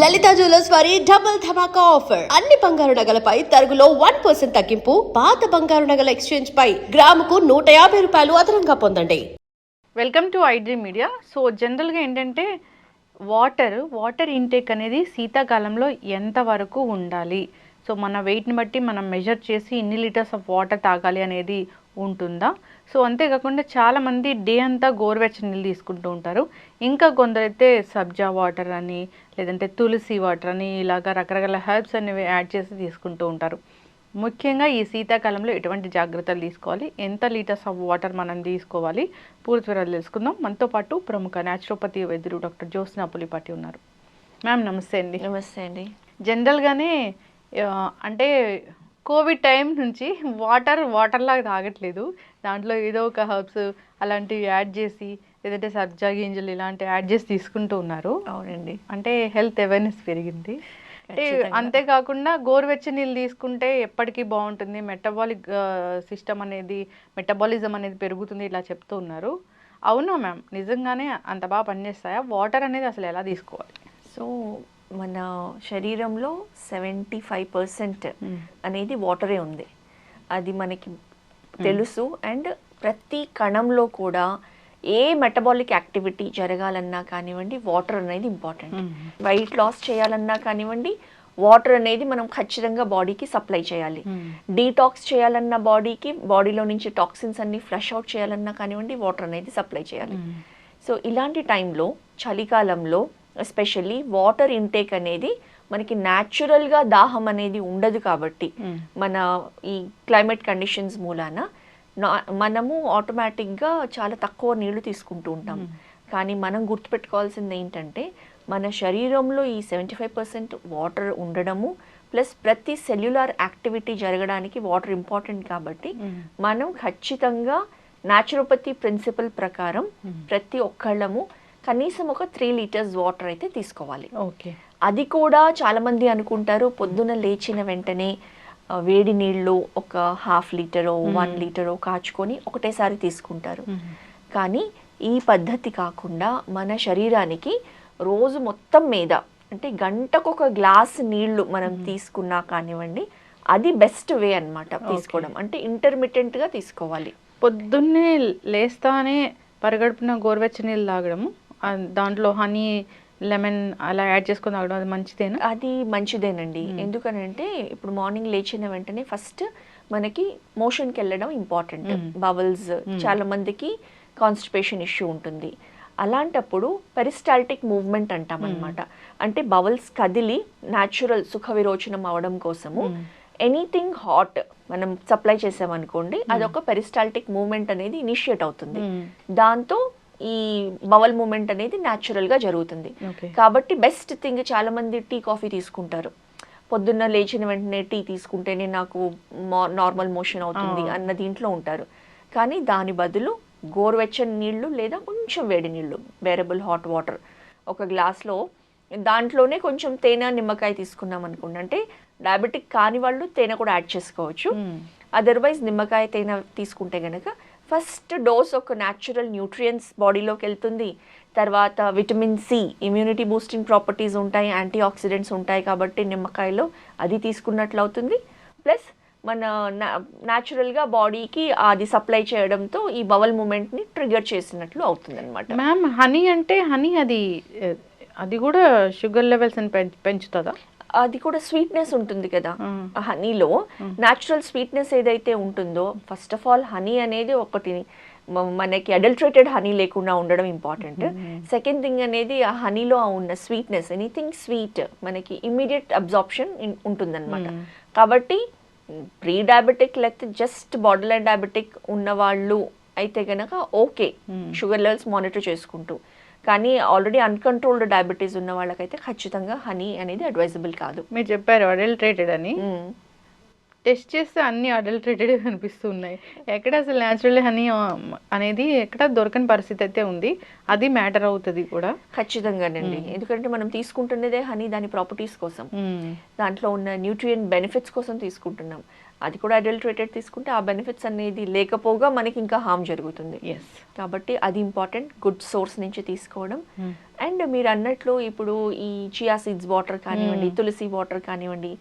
లలిత jewellers వారి double ధమాకా offer. అన్ని బంగారు నగలపై తరుగులో 1% తగ్గింపు. పాత బంగారు నగల ఎక్స్చేంజ్ పై గ్రాముకు 150 రూపాయలు అదనంగా పొందండి. Welcome to iDream media. So జనరల్గా ఏంటంటే వాటర్ ఇంటేక్ అనేది శీతాకాలంలో ఎంతవరకు ఉండాలి, సో మన వెయిట్ని బట్టి మనం మెజర్ చేసి ఇన్ని లీటర్స్ ఆఫ్ వాటర్ తాగాలి అనేది ఉంటుందా? సో అంతేకాకుండా చాలామంది డే అంతా గోరువెచ్చని నీళ్ళు తీసుకుంటూ ఉంటారు. ఇంకా కొందరైతే సబ్జా వాటర్ అని, లేదంటే తులసి వాటర్ అని, ఇలాగ రకరకాల హెర్బ్స్ అనేవి యాడ్ చేసి తీసుకుంటూ ఉంటారు. ముఖ్యంగా ఈ శీతాకాలంలో ఎటువంటి జాగ్రత్తలు తీసుకోవాలి, ఎంత లీటర్స్ ఆఫ్ వాటర్ మనం తీసుకోవాలి, పూర్తి వివరాలు తెలుసుకుందాం. మనతో పాటు ప్రముఖ న్యాచురోపతి వైద్యులు డాక్టర్ జ్యోత్స్న పులిపాటి ఉన్నారు. మ్యామ్ నమస్తే అండి. నమస్తే అండి. జనరల్గానే అంటే కోవిడ్ టైం నుంచి వాటర్ లాగా తాగట్లేదు, దాంట్లో ఏదో ఒక హర్బ్స్ అలాంటివి యాడ్ చేసి, లేదంటే సబ్జా గింజలు ఇలాంటివి యాడ్ చేసి తీసుకుంటూ ఉన్నారు. అవునండి. అంటే హెల్త్ అవేర్నెస్ పెరిగింది. అంటే అంతేకాకుండా గోరువెచ్చని నీళ్ళు తీసుకుంటే ఎప్పటికీ బాగుంటుంది, మెటబాలిజం అనేది పెరుగుతుంది, ఇలా చెప్తూ ఉన్నారు. అవునా మ్యామ్, నిజంగానే అంత బాగా పనిచేస్తాయా? వాటర్ అనేది అసలు ఎలా తీసుకోవాలి? సో మన శరీరంలో 75% అనేది వాటరే ఉంది, అది మనకి తెలుసు. అండ్ ప్రతి కణంలో కూడా ఏ మెటబాలిక్ యాక్టివిటీ జరగాలన్నా కానివ్వండి, వాటర్ అనేది ఇంపార్టెంట్. వెయిట్ లాస్ చేయాలన్నా కానివ్వండి, వాటర్ అనేది మనం ఖచ్చితంగా బాడీకి సప్లై చేయాలి. డీటాక్స్ చేయాలన్నా బాడీలో నుంచి టాక్సిన్స్ అన్ని ఫ్లష్ అవుట్ చేయాలన్నా కానివ్వండి, వాటర్ అనేది సప్లై చేయాలి. సో ఇలాంటి టైంలో, చలికాలంలో ఎస్పెషల్లీ వాటర్ ఇంటేక్ అనేది మనకి న్యాచురల్గా దాహం అనేది ఉండదు. కాబట్టి మన ఈ క్లైమేట్ కండిషన్స్ మూలాన మనము ఆటోమేటిక్గా చాలా తక్కువ నీళ్లు తీసుకుంటూ ఉంటాం. కానీ మనం గుర్తుపెట్టుకోవాల్సింది ఏంటంటే, మన శరీరంలో ఈ 75% వాటర్ ఉండడము ప్లస్ ప్రతి సెల్యులార్ యాక్టివిటీ జరగడానికి వాటర్ ఇంపార్టెంట్. కాబట్టి మనం ఖచ్చితంగా న్యాచురోపతి ప్రిన్సిపల్ ప్రకారం ప్రతి ఒక్కళ్ళము కనీసం ఒక 3 లీటర్స్ వాటర్ అయితే తీసుకోవాలి. ఓకే. అది కూడా చాలామంది అనుకుంటారు పొద్దున లేచిన వెంటనే వేడి నీళ్ళు ఒక 1/2 లీటరో 1 లీటరో కాచుకొని ఒకటేసారి తీసుకుంటారు. కానీ ఈ పద్ధతి కాకుండా మన శరీరానికి రోజు మొత్తం మీద అంటే గంటకు ఒక గ్లాస్ నీళ్లు మనం తీసుకున్నా కానివ్వండి, అది బెస్ట్ వే అన్నమాట తీసుకోవడం. అంటే ఇంటర్మిటెంట్గా తీసుకోవాలి. పొద్దున్నే లేస్తానే పరిగడుపున గోరువెచ్చని నీళ్ళు తాగడము, దాంట్లో హనీ, లెమన్ అలా యాడ్ చేసుకొని తాగడం, అది మంచిదేనా? అది మంచిదేనండి. ఎందుకనంటే ఇప్పుడు మార్నింగ్ లేచిన వెంటనే ఫస్ట్ మనకి మోషన్కి వెళ్ళడం ఇంపార్టెంట్. బబుల్స్, చాలా మందికి కాన్స్టిపేషన్ ఇష్యూ ఉంటుంది. అలాంటప్పుడు పెరిస్టాల్టిక్ మూవ్మెంట్ అంటాం అనమాట. అంటే బబుల్స్ కదిలి న్యాచురల్ సుఖ విరోచనం అవడం కోసము ఎనీథింగ్ హాట్ మనం సప్లై చేసామనుకోండి, అదొక పెరిస్టాల్టిక్ మూవ్మెంట్ అనేది ఇనిషియేట్ అవుతుంది. దాంతో ఈ బవల్ మూమెంట్ అనేది న్యాచురల్గా జరుగుతుంది. కాబట్టి బెస్ట్ థింగ్, చాలా మంది టీ కాఫీ తీసుకుంటారు. పొద్దున్న లేచిన వెంటనే టీ తీసుకుంటేనే నాకు నార్మల్ మోషన్ అవుతుంది అన్న దీంట్లో ఉంటారు. కానీ దాని బదులు గోరువెచ్చని నీళ్లు లేదా కొంచెం వేడి నీళ్లు, బేరబుల్ హాట్ వాటర్ ఒక గ్లాస్లో, దాంట్లోనే కొంచెం తేనె, నిమ్మకాయ తీసుకున్నాం అనుకోండి. అంటే డయాబెటిక్ కాని వాళ్ళు తేనె కూడా యాడ్ చేసుకోవచ్చు. అదర్వైజ్ నిమ్మకాయ, తేనె తీసుకుంటే గనక ఫస్ట్ డోస్ ఒక న్యాచురల్ న్యూట్రియంట్స్ బాడీలోకి వెళ్తుంది. తర్వాత vitamin C, immunity boosting properties ఉంటాయి, యాంటీ ఆక్సిడెంట్స్ ఉంటాయి. కాబట్టి నిమ్మకాయలో అది తీసుకున్నట్లు అవుతుంది. ప్లస్ మన న్యాచురల్గా బాడీకి అది సప్లై చేయడంతో ఈ బవల్ మూమెంట్ని ట్రిగర్ చేసినట్లు అవుతుంది అనమాట. మ్యామ్, హనీ అంటే అది కూడా షుగర్ లెవెల్స్ పెంచుతుందా? అది కూడా స్వీట్నెస్ ఉంటుంది కదా హనీలో. న్యాచురల్ స్వీట్నెస్ ఏదైతే ఉంటుందో, ఫస్ట్ ఆఫ్ ఆల్ హనీ అనేది ఒకటి మనకి అడల్టరేటెడ్ హనీ లేకుండా ఉండడం ఇంపార్టెంట్. సెకండ్ థింగ్ అనేది ఆ హనీలో ఉన్న స్వీట్నెస్, ఎనీథింగ్ స్వీట్ మనకి ఇమ్మీడియట్ అబ్జార్ప్షన్ ఉంటుందన్నమాట. కాబట్టి ప్రీ డయాబెటిక్ లేకపోతే జస్ట్ బార్డర్ లైన్ డయాబెటిక్ ఉన్న వాళ్ళు అయితే కనుక ఓకే, షుగర్ లెవెల్స్ మానిటర్ చేసుకుంటూ. కానీ ఆల్రెడీ అన్కంట్రోల్డ్ డయాబెటీస్ ఉన్న వాళ్ళకైతే ఖచ్చితంగా హనీ అనేది అడ్వైజబుల్ కాదు. మీరు చెప్పారు అడల్టరేటెడ్ అని, టెస్ట్ చేస్తే అన్ని అడల్టరేటెడ్ కనిపిస్తున్నాయి. ఎక్కడ అసలు న్యాచురల్ హనీ అనేది ఎక్కడ దొరకని పరిస్థితి అయితే ఉంది. అది మ్యాటర్ అవుతుంది కూడా ఖచ్చితంగానండి. ఎందుకంటే మనం తీసుకుంటున్నదే హనీ దాని ప్రాపర్టీస్ కోసం, దాంట్లో ఉన్న న్యూట్రియంట్ బెనిఫిట్స్ కోసం తీసుకుంటున్నాం. అది కూడా అడల్టరేటెడ్ తీసుకుంటే ఆ బెనిఫిట్స్ అనేది లేకపోగా మనకి ఇంకా హామ్ జరుగుతుంది. ఎస్. కాబట్టి అది ఇంపార్టెంట్, గుడ్ సోర్స్ నుంచి తీసుకోవడం. అండ్ మీరు అన్నట్లు ఇప్పుడు ఈ చియా సీడ్స్ వాటర్ కానివ్వండి, తులసి వాటర్ కానివ్వండి,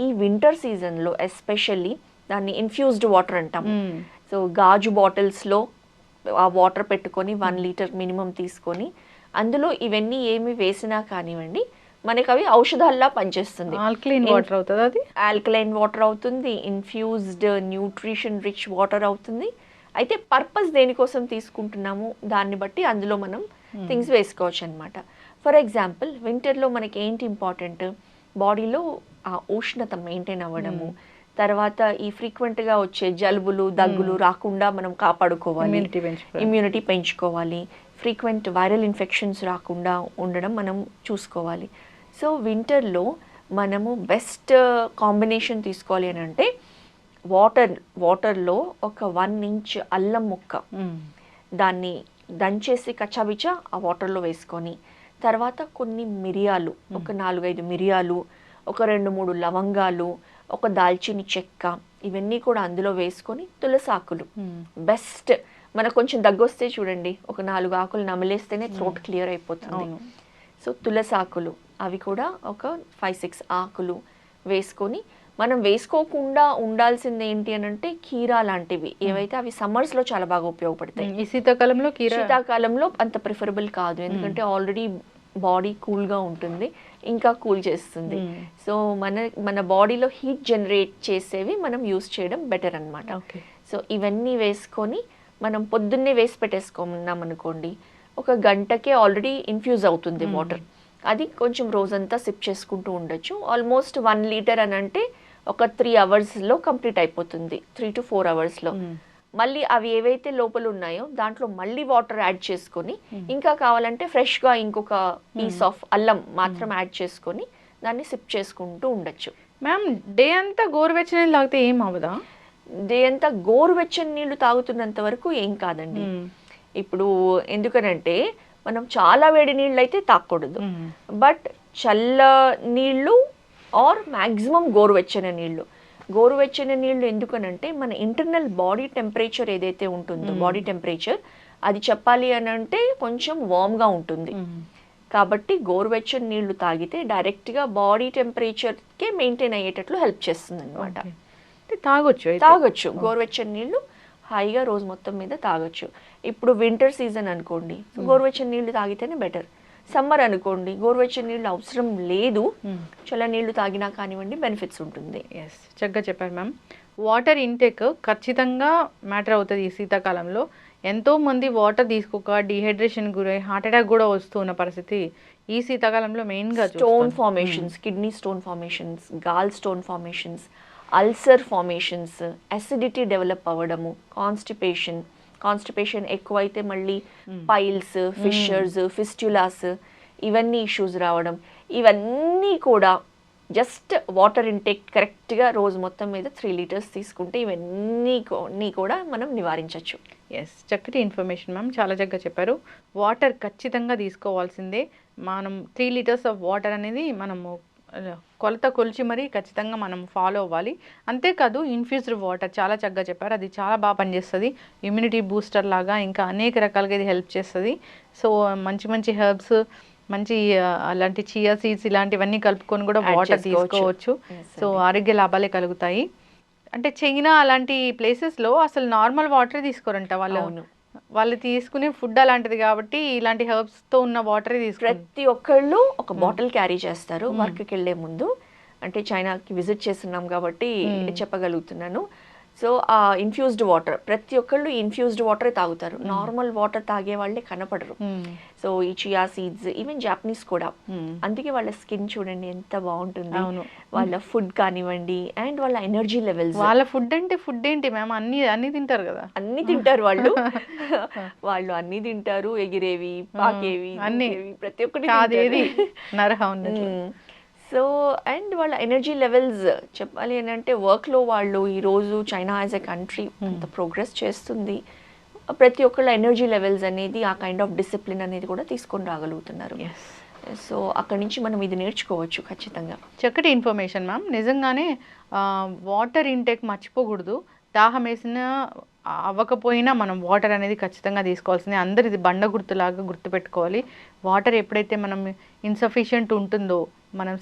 ఈ వింటర్ సీజన్లో ఎస్పెషల్లీ దాన్ని ఇన్ఫ్యూజ్డ్ వాటర్ అంటాం. సో గాజు బాటిల్స్లో ఆ వాటర్ పెట్టుకొని 1 లీటర్ మినిమం తీసుకొని అందులో ఇవన్నీ ఏమి వేసినా కానివ్వండి మనకి అవి ఔషధాల్లా పనిచేస్తుంది. ఆల్కలైన్ వాటర్ అవుతుంది, అది ఆల్కలైన్ వాటర్ అవుతుంది, ఇన్ఫ్యూజ్డ్ న్యూట్రిషన్ రిచ్ వాటర్ అవుతుంది. అయితే పర్పస్ దేనికోసం తీసుకుంటున్నాము దాన్ని బట్టి అందులో మనం థింగ్స్ వేసుకోవచ్చు అనమాట. ఫర్ ఎగ్జాంపుల్ వింటర్లో మనకి ఏంటి ఇంపార్టెంట్, బాడీలో ఆ ఉష్ణత మెయింటైన్ అవ్వడము, తర్వాత ఈ ఫ్రీక్వెంట్గా వచ్చే జలుబులు దగ్గులు రాకుండా మనం కాపాడుకోవాలి, ఇమ్యూనిటీ పెంచుకోవాలి, ఫ్రీక్వెంట్ వైరల్ ఇన్ఫెక్షన్స్ రాకుండా ఉండడం మనం చూసుకోవాలి. సో వింటర్లో మనము బెస్ట్ కాంబినేషన్ తీసుకోవాలి అని అంటే వాటర్లో ఒక 1 ఇంచ్ అల్లం ముక్క దాన్ని దంచేసి కచ్చాబిచ్చా ఆ వాటర్లో వేసుకొని, తర్వాత కొన్ని మిరియాలు, ఒక 4-5 మిరియాలు, ఒక 2-3 లవంగాలు, ఒక దాల్చిని చెక్క, ఇవన్నీ కూడా అందులో వేసుకొని తులసాకులు బెస్ట్. మనకు కొంచెం దగ్గొస్తే చూడండి ఒక 4 ఆకులు నమిలేస్తేనే థ్రోట్ క్లియర్ అయిపోతుంది. సో తులసాకులు అవి కూడా ఒక 5-6 ఆకులు వేసుకొని, మనం వేసుకోకుండా ఉండాల్సింది ఏంటి అని అంటే కీరా లాంటివి ఏవైతే అవి సమ్మర్స్లో చాలా బాగా ఉపయోగపడతాయి. ఈ శీతాకాలంలో అంత ప్రిఫరబుల్ కాదు, ఎందుకంటే ఆల్రెడీ బాడీ కూల్గా ఉంటుంది, ఇంకా కూల్ చేస్తుంది. సో మన బాడీలో హీట్ జనరేట్ చేసేవి మనం యూస్ చేయడం బెటర్ అనమాట. సో ఇవన్నీ వేసుకొని మనం పొద్దున్నే వేసి పెట్టేసుకున్నాం అనుకోండి, ఒక గంటకే ఆల్రెడీ ఇన్ఫ్యూజ్ అవుతుంది వాటర్. అది కొంచెం రోజంతా సిప్ చేసుకుంటూ ఉండొచ్చు. ఆల్మోస్ట్ 1 లీటర్ అని అంటే ఒక 3 అవర్స్లో కంప్లీట్ అయిపోతుంది, 3 to 4 అవర్స్లో. మళ్ళీ అవి ఏవైతే లోపల ఉన్నాయో దాంట్లో మళ్ళీ వాటర్ యాడ్ చేసుకొని, ఇంకా కావాలంటే ఫ్రెష్గా ఇంకొక పీస్ ఆఫ్ అల్లం మాత్రం యాడ్ చేసుకొని దాన్ని సిప్ చేసుకుంటూ ఉండొచ్చు. మ్యామ్ డే అంతా గోరువెచ్చని నీళ్ళు తాగితే ఏం అవ్వదా? డే అంతా గోరువెచ్చని నీళ్లు తాగుతున్నంత వరకు ఏం కాదండి. ఇప్పుడు ఎందుకనంటే మనం చాలా వేడి నీళ్ళు అయితే తాగకూడదు, బట్ చల్ల నీళ్ళు ఆర్ మ్యాక్సిమం గోరువెచ్చని నీళ్ళు ఎందుకనంటే మన ఇంటర్నల్ బాడీ టెంపరేచర్ ఏదైతే ఉంటుందో బాడీ టెంపరేచర్ అది చెప్పాలి అని అంటే కొంచెం వామ్గా ఉంటుంది. కాబట్టి గోరువెచ్చని నీళ్లు తాగితే డైరెక్ట్గా బాడీ టెంపరేచర్కే మెయింటైన్ అయ్యేటట్లు హెల్ప్ చేస్తుంది అనమాట. తాగొచ్చు గోరువెచ్చని నీళ్లు హాయిగా రోజు మొత్తం మీద తాగొచ్చు. ఇప్పుడు వింటర్ సీజన్ అనుకోండి, గోరువెచ్చని నీళ్లు తాగితేనే బెటర్. సమ్మర్ అనుకోండి గోరువెచ్చని నీళ్ళు అవసరం లేదు, చల్ల నీళ్లు తాగినా కానివ్వండి బెనిఫిట్స్ ఉంటుంది. ఎస్, చక్కగా చెప్పారు మ్యామ్. వాటర్ ఇంటేక్ ఖచ్చితంగా మ్యాటర్ అవుతుంది ఈ శీతాకాలంలో. ఎంతోమంది వాటర్ తీసుకోక డిహైడ్రేషన్ గురై హార్ట్ అటాక్ కూడా వస్తున్న పరిస్థితి ఈ శీతాకాలంలో మెయిన్గా. Stone formations, kidney stone formations, gall stone formations, ulcer formations, acidity develop అవ్వడము, కాన్స్టిపేషన్ ఎక్కువైతే మళ్ళీ పైల్స్, ఫిషర్స్, ఫిస్టులాస్, ఇవన్నీ ఇష్యూస్ రావడం, ఇవన్నీ కూడా జస్ట్ వాటర్ ఇంటేక్ కరెక్ట్గా రోజు మొత్తం మీద 3 లీటర్స్ తీసుకుంటే ఇవన్నీ కూడా మనం నివారించవచ్చు. ఎస్, చక్కటి ఇన్ఫర్మేషన్ మ్యామ్, చాలా చక్కగా చెప్పారు. వాటర్ ఖచ్చితంగా తీసుకోవాల్సిందే. మనం 3 లీటర్స్ ఆఫ్ వాటర్ అనేది మనము కొలత కొలిచి మరీ ఖచ్చితంగా మనం ఫాలో అవ్వాలి. అంతేకాదు ఇన్ఫ్యూజ్డ్ వాటర్ చాలా చక్కగా చెప్పారు, అది చాలా బాగా పనిచేస్తుంది. ఇమ్యూనిటీ బూస్టర్ లాగా ఇంకా అనేక రకాలుగా ఇది హెల్ప్ చేస్తుంది. సో మంచి హెర్బ్స్, మంచి అలాంటి చియా సీడ్స్ ఇలాంటివన్నీ కలుపుకొని కూడా వాటర్ తీసుకోవచ్చు. సో ఆరోగ్య లాభాలే కలుగుతాయి. అంటే చైనా అలాంటి ప్లేసెస్లో అసలు నార్మల్ వాటరే తీసుకోరంట వాళ్ళు తీసుకునే ఫుడ్ అలాంటిది కాబట్టి ఇలాంటి హెర్బ్స్ తో ఉన్న వాటరే తీసుకుంటారు. ప్రతి ఒక్కళ్ళు ఒక బాటిల్ క్యారీ చేస్తారు వర్క్కి వెళ్ళే ముందు. అంటే చైనాకి విజిట్ చేస్తున్నాం కాబట్టి చెప్పగలుగుతున్నాను. సో ఆ ఇన్ఫ్యూజ్డ్ వాటర్ ప్రతి ఒక్కళ్ళు ఇన్ఫ్యూజ్డ్ వాటరే తాగుతారు, నార్మల్ వాటర్ తాగే వాళ్ళే కనపడరు. సో ఈ చియా సీడ్స్, ఈవెన్ జాపనీస్ కూడా, అందుకే వాళ్ళ స్కిన్ చూడండి ఎంత బాగుంటుంది, వాళ్ళ ఫుడ్ కానివ్వండి అండ్ వాళ్ళ ఎనర్జీ లెవెల్స్. వాళ్ళ ఫుడ్ అంటే ఫుడ్ ఏంటి మ్యామ్, అన్ని తింటారు కదా, అన్ని తింటారు వాళ్ళు అన్ని తింటారు, ఎగిరేవి, పాకేవి, అన్ని, ప్రతి ఒక్కటి నరహం. సో అండ్ వాళ్ళ ఎనర్జీ లెవెల్స్ చెప్పాలి అని అంటే వర్క్లో వాళ్ళు ఈరోజు చైనా యాజ్ ఎ కంట్రీ అంత ప్రోగ్రెస్ చేస్తుంది, ప్రతి ఒక్కళ్ళ ఎనర్జీ లెవెల్స్ అనేది ఆ కైండ్ ఆఫ్ డిసిప్లిన్ అనేది కూడా తీసుకొని రాగలుగుతున్నారు. సో అక్కడి నుంచి మనం ఇది నేర్చుకోవచ్చు ఖచ్చితంగా. చక్కటి ఇన్ఫర్మేషన్ మ్యామ్. నిజంగానే వాటర్ ఇంటేక్ మర్చిపోకూడదు. దాహం వేసిన అవ్వకపోయినా మనం వాటర్ అనేది ఖచ్చితంగా తీసుకోవాల్సిందే. అందరు ఇది బండ గుర్తులాగా గుర్తుపెట్టుకోవాలి. వాటర్ ఎప్పుడైతే మనం ఇన్సఫిషియెంట్ ఉంటుందో, మనం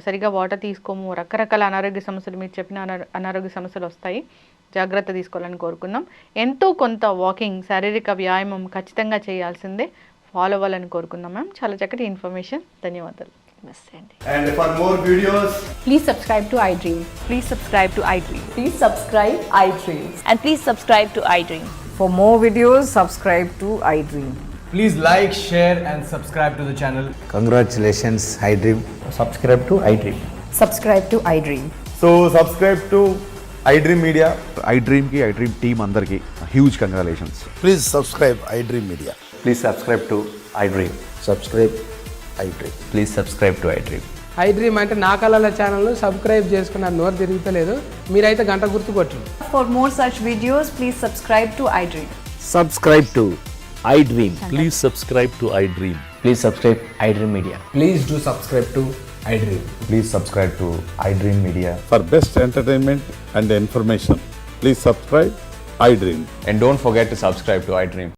సరిగా వాటర్ తీసుకోము, రకరకాల అనారోగ్య సమస్యలు, మీరు చెప్పిన అనారోగ్య సమస్యలు వస్తాయి. జాగ్రత్త తీసుకోవాలని కోరుకుందాం. ఎంతో కొంత వాకింగ్, శారీరక వ్యాయామం ఖచ్చితంగా చేయాల్సిందే. ఫాలో అవ్వాలని కోరుకుందాం మ్యామ్. చాలా చక్కటి ఇన్ఫర్మేషన్. ధన్యవాదాలు. నమస్తే అండి. And for more videos, Please subscribe to iDream. Please subscribe to iDream. Please subscribe iDream. And please subscribe to iDream. For more videos, subscribe to iDream. please like, share and subscribe to the channel. Congratulations, iDream. subscribe to iDream. Subscribe to iDream. So subscribe to iDream Media. iDream ki iDream team అందరికి huge congratulations. Please subscribe iDream Media. Please subscribe to iDream. Subscribe iDream. Please subscribe to iDream. iDream అంటే నా కళల ఛానల్ను subscribe చేసుకున్న నోరు తిరుగుతలేదు. మీరైతే గంట గుర్తు కొట్టండి. For more such videos, please subscribe to iDream. Subscribe to iDream. Please subscribe to iDream. Please subscribe iDream Media. Please do subscribe to iDream. Please subscribe to iDream Media. For best entertainment and information, please subscribe iDream. And don't forget to subscribe to iDream.